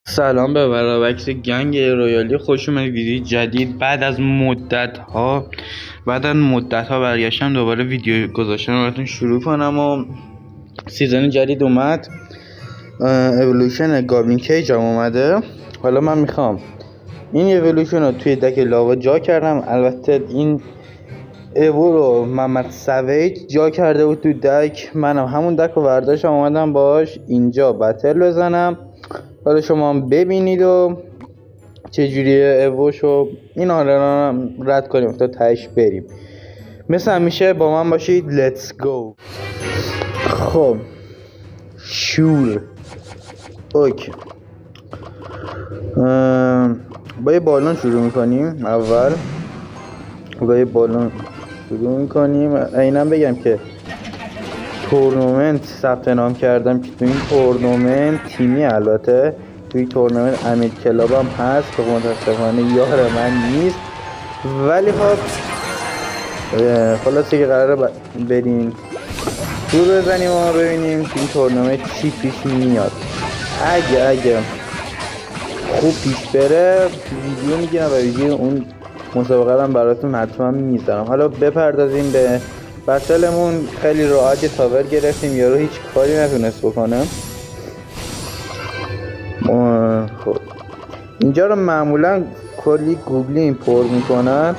سلام به برابکس گنگ رویالی، خوش اومدید. ویدیو جدید بعد از مدت ها برگشتم دوباره ویدیو گذاشتن رو براتون شروع کنم و سیزن جدید اومد. اِوولوشن گابلین کیج هم اومده. حالا من میخوام این اِوولوشن رو توی دک لاوا جا کردم. البته این ایو رو محمد سوید جا کرده بود تو دک، منم همون دک رو برداشتم اومدم باش اینجا بتل بزنم. حالا شما هم ببینید و چجوریه ایووشو این حالا رد کنیم تا تهش بریم. مثل همیشه با من باشید. لیتس گو. خب شور اوکی. با یه بالون شروع میکنیم. اول با یه بالون شروع میکنیم. اینم بگم که تورنمنت ثبت نام کردم که تو این تورنمنت تیمی، البته توی تورنمنت امیر کلاب هم هست که متاسفانه یار من نیست، ولی خب خلاصه که قراره بریم دور بزنیم و ببینیم که این تورنمنت چی پیش میاد. اگه خوب پیش بره ویدیو میگیرم و ویدیو اون مسابقه هم براتون حتما میذارم. حالا بپردازیم به بتلمون. خیلی راحت تاور گرفتیم، یارو هیچ کاری نتونست بکنه. خب اینجا رو معمولا کلی گوبلین پر میکنن،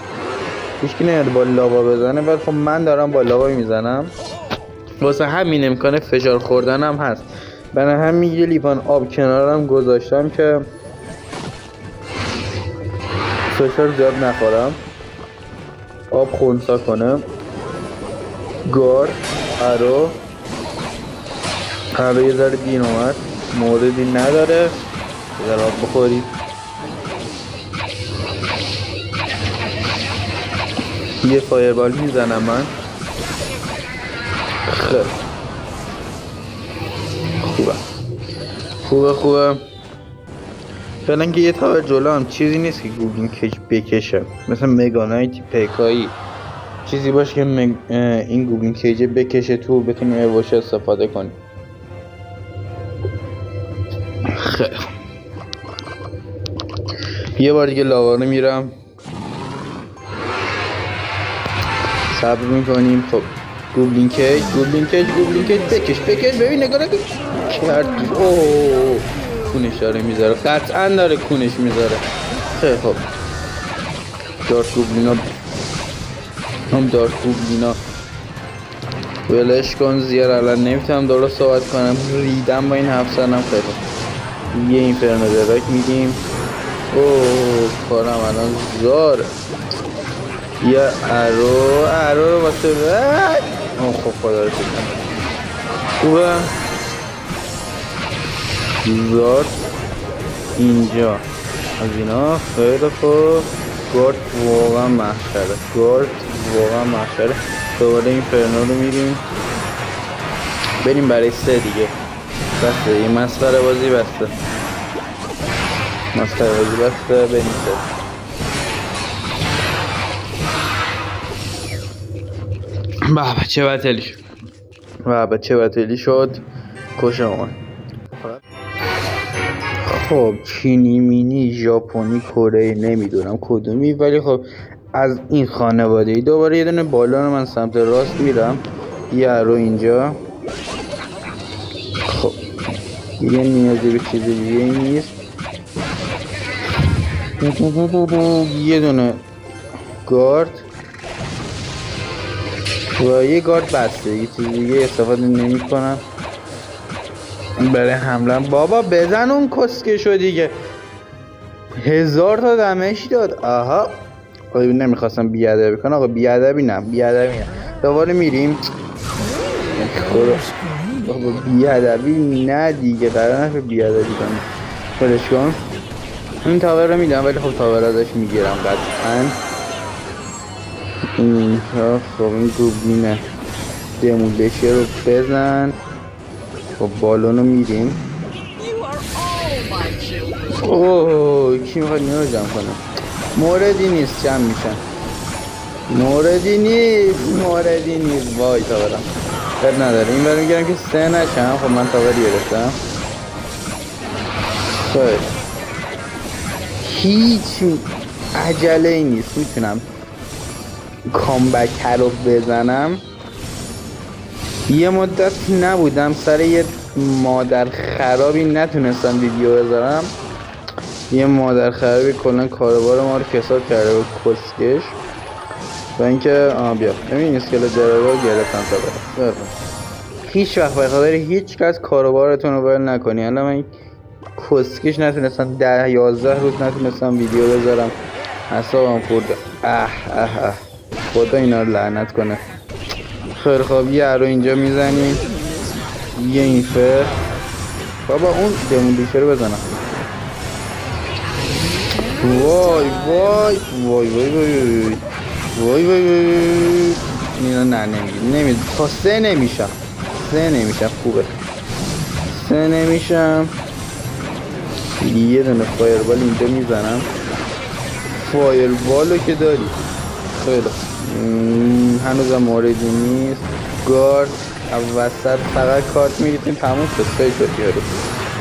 هیچکی نمیاد با لاوا بزنه، ولی خب من دارم با لاوا میزنم. واسه همین امکان فشار خوردن هم هست، برای همین یه لیوان آب کنارم گذاشتم که فشار زیاد نخورم، آب خونسا کنه. گارد ارو یه ذره دین اومد، موردی نداره، یه ذره آب بخورید. یه فایربال میزنم من. خیلی خوبه. فعلا که یه تاور جلو هم چیزی نیست که گوبلین کیج بکشه، مثل مگانایت پیکایی چیزی باشه که این گوبلین کیج بکشه تو بتونیم ایووش استفاده کنیم. خیلی یه بار دیگه لاوا رو میرم، صبر میکنیم. خب گوبلین کیج بکش ببین نگاه کرد. اوه کونش داره میذاره، قطعا داره کونش میذاره. خیلی خب دارت گوبلینا ولش کن. زیاد الان نمیتونم درست صحبت کنم، ریدم با این 700. خیلی خب یه اینفرنو دراک میدیم. اوه کارم الان زاره. یه ارو رو واسه خب خدا رو شکرم. خوبه زارد اینجا از اینا. خیلی خوب. گارد واقعا محشره. دوباره این فرنو رو میریم، بریم برای 3 دیگه. بسته این مسخره بازی بسته. بریم 3. بابا چه بتلی شد. کشم اومد. خب چینی مینی ژاپنی کره نمیدونم کدومی، ولی خب از این خانواده ای. دوباره یه دونه بالون من سمت راست میرم. یه ارو اینجا. خب یه نیازی به چیز دیگه نیست. یه دونه گارد و یه گارد بسته، یه چیز دیگه استفاده نمی کنم برای حمله. بابا بزن اون کسکشو دیگه. 1000 تا دمش داد. آها نمیخواستم بیادبی کنم. آقا بیادبی نه. دوباره میریم. بابا بیادبی نه دیگه، قرار نشه بیادبی کنم. خودش کن. این تاور رو میدم، ولی خب تاور ازش میگیرم قطعا. اینجا خب این گوبلینه دمولشی رو بزن. خب بالون رو میریم. اوه کی میخواد اینو رو جمع کنه؟ موردی نیست جمع میشن. موردی نیست. وای تاورم خیلی نداره. این برای میگیرم که 3 نشم. خب من تاور گرفتم. خیلی هیچ عجله ای نیست، میتونم کامبک رو بزنم. یه مدت نبودم سر یه مادر خرابی نتونستم ویدیو بذارم. یه مادر خرابی کلا کاروبار ما رو کساد کرده و کسکش و اینکه بیا ببین اسکلت درگاه گرفتم تا برم. هیچ وقت به خاطر هیچ کس کاروبارتون رو ول نکنی. الان من کسکش نتونستم 10-11 روز نتونستم ویدیو بذارم، اعصابم خورده. خدا اینا رو لعنت کنه. خیلی خوب یه رو اینجا میزنیم، یه اینفر بابا اون دمون دیشه رو بزنم. وای وای وای وای وای وای وای اینا نه نمیگی تا 3 نمیشم خوبه 3 نمیشم. یه دونه فایربال اینجا میزنم. فایربالو که داری خیلی هنوزم موردی نیست. گارد وسط فقط کارت میگیتیم تموم شد. سایی شد یارو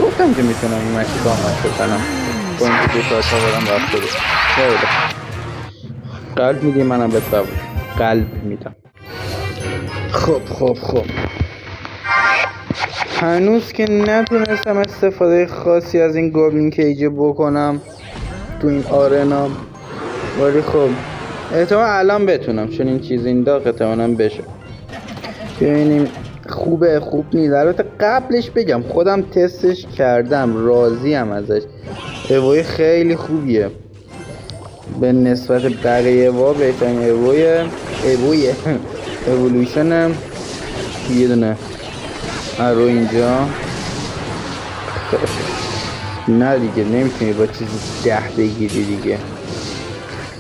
گفتم که میتونم این مشی کامل بکنم با اینکه دو کارت ها برم رفته بود. خیلی قلب میدیم منم بهت قلب میدم. خب هنوز که نتونستم استفاده خاصی از این گابلین کیجه بکنم تو این آرنا، ولی خب احتمال الان بتونم چون این چیز این داغ احتمالم بشه. ببینیم خوبه خوب نیست. البته قبلش بگم خودم تستش کردم، راضیم ازش. اوای خیلی خوبیه به نسبت بقیه اوا، بهترین اوای اولوشن. یه دونه رو اینجا نه دیگه نمیتونی با چیزی 10 بگیری دیگه.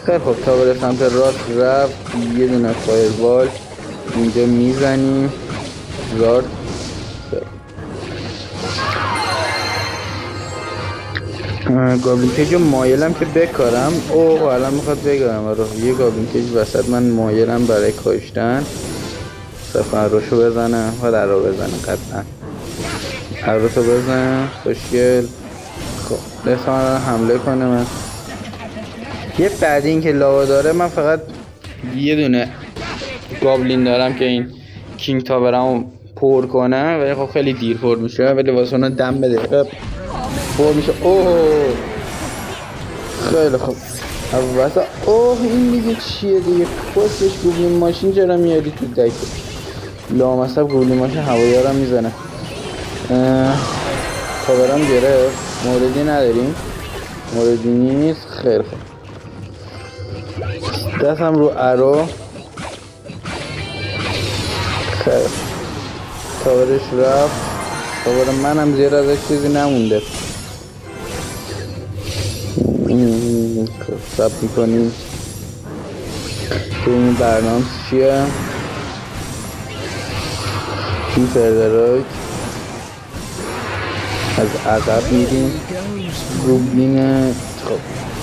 خیلی خب تا بره سمت راست رفت. یه دونه فایربال اینجا میزنیم. زارد گابلین کیج رو مایلم که بکارم. اوه الان میخواد بگارم. یه گابلین کیج وسط من مایلم برای کاشتن. صفحه روشو بزنم و در رو بزنم. قطعا روشو بزنم. خوشگل. خب دست من حمله کنه. من یه بعد این که لاوا داره من فقط یه دونه گابلین دارم که این کینگ تاورمو پر کنه، ولی خب خیلی دیر پر میشه، ولی واسه اون دم بده پر میشه. اوه خیلی خوب. واسه این دیگه چیه دیگه؟ پستش گوبلین ماشین چرا میاری تو دک؟ لامصب گوبلین ماشین هوایارم میزنه. تاورم گرفت. موردی نداریم، موردی نیست. خیلی خوب دستم رو ارو. خیلی تاورش رفت. تاور منم زیر ازش چیزی نمونده. سب میکنیم که این برنامه چیه. این فردراک از عقب میدیم. گوبلین خب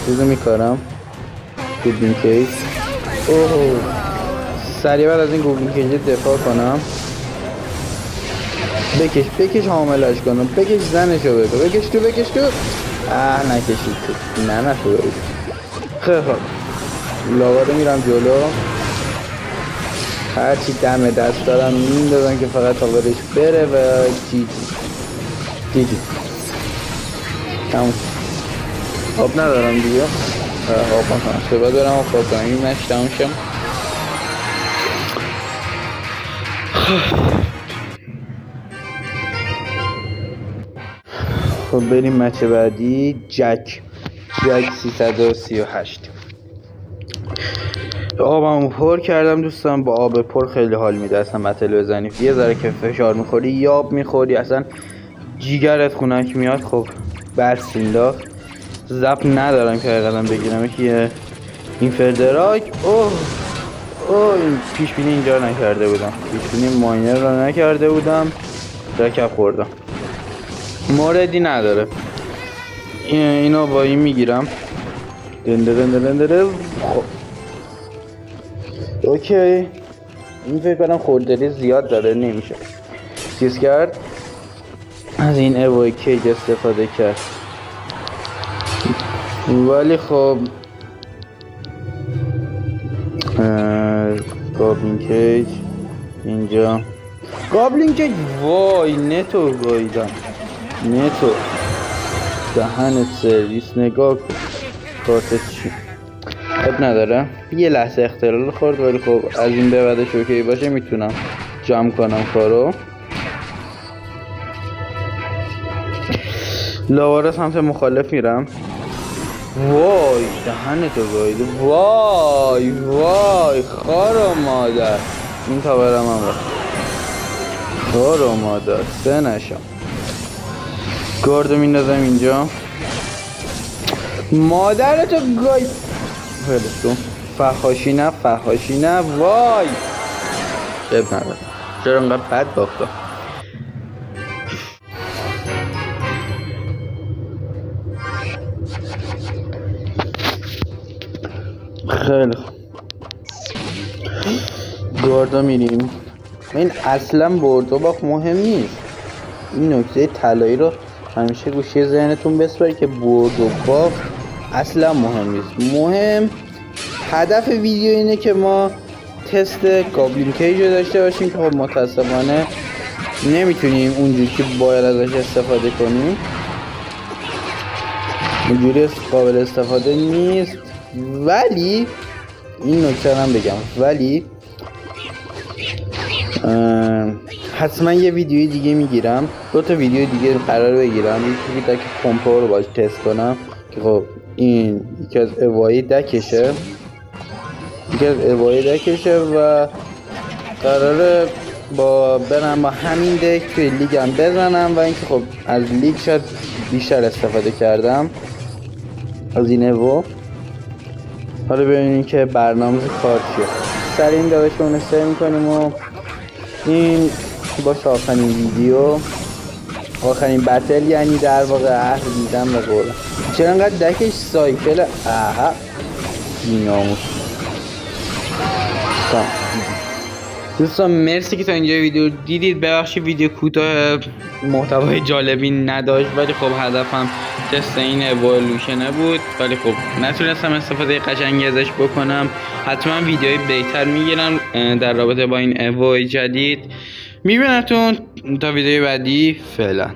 چیزو میکارم. گوبلین کیج. اوه سریع بعد از این گوبلین کیج دفاع کنم. بکش حاملش کنم. بکش زنشو بگو. بکش تو. نکشید تو. نه تو برید. خیلی خوب لاوا رو میرم جلو. هرچی دم دست دارم میندازم که فقط تاورش بره و جی تموم. آب ندارم دیگه. آب کنم سبا دارم و خواب کنم این مش تموم شم. خب بریم مچ بعدی. جک 338. آبمو پر کردم دوستان. با آب پر خیلی حال میده اصلا بتل بزنی. یه ذره که فشار میخوری یا آب میخوری اصلا جیگرت خونک میاد. خب بس انداخت. زب ندارم که حقیقتا بگیرم که این فردراک. این پیش بینی اینجا نکرده بودم. پیش بینی ماینر رو نکرده بودم. رکب خوردم. موردی نداره. اینو با این میگیرم. دنده. خب اوکی. این فکر کنم خوردری زیاد داره نمیشه چیز کرد. از این اوای کیج استفاده کرد. ولی خب گابلین کیج اینجا، گابلین کیج وای نتو گاییدم، نتو دهنت سرویس، نگاه کن کارت چی. اب نداره، یه لحظه اختلال خورد ولی خب از این به بعدش اوکی باشه میتونم جمع کنم کارو. لاوارا سمت مخالف میرم. وای دهنتو گاییده، وای وای خارو مادر، این تاورم هم رفت، خارو مادر سه نشم. گاردو میندازم اینجا، مادرتو گاید. خیلی فحاشی نه، فحاشی نه، وای اب نداره، چرا انقدر بد باختم. خیلی خوب گاردا میریم. این اصلا برد و باخت مهم نیست، این نکته طلایی رو همیشه گوشه ذهنتون بسپارید که برد و باخت اصلا مهم نیست. مهم هدف ویدیو اینه که ما تست گابلین کیج رو داشته باشیم که خب متاسفانه نمیتونیم اونجوری که باید ازش استفاده کنیم، اونجوری قابل استفاده نیست. ولی این نکته هم بگم، ولی حتما یه ویدیوی دیگه میگیرم، 2 تا ویدیو دیگه قرار بگیرم، یکی که پمپو رو باش تست کنم که خب این یکی از اوایی دکشه، و قراره برم با همین دک توی لیگم بزنم و اینکه خب از لیگ شاید بیشتر استفاده کردم از این ایو. حالا ببینیم که برنامه کار چیه. سر این داداشمون استفاده میکنیم و این باشه آخرین ویدیو، آخرین بتل، یعنی در واقع عهد دیدم به قول. چرا انقدر دکش سایکل؟ اها بیناموس. دوستان مرسی که تا اینجا ویدیو دیدید. ببخشید ویدیو کوتاه محتوای جالبی نداشت، ولی خب هدفم تست این اِوولوشن بود، ولی خب نتونستم استفاده قشنگی ازش بکنم. حتما ویدیوهای بهتر میگیرم در رابطه با این ایو جدید. میبینمتون تا ویدیو بعدی، فعلا.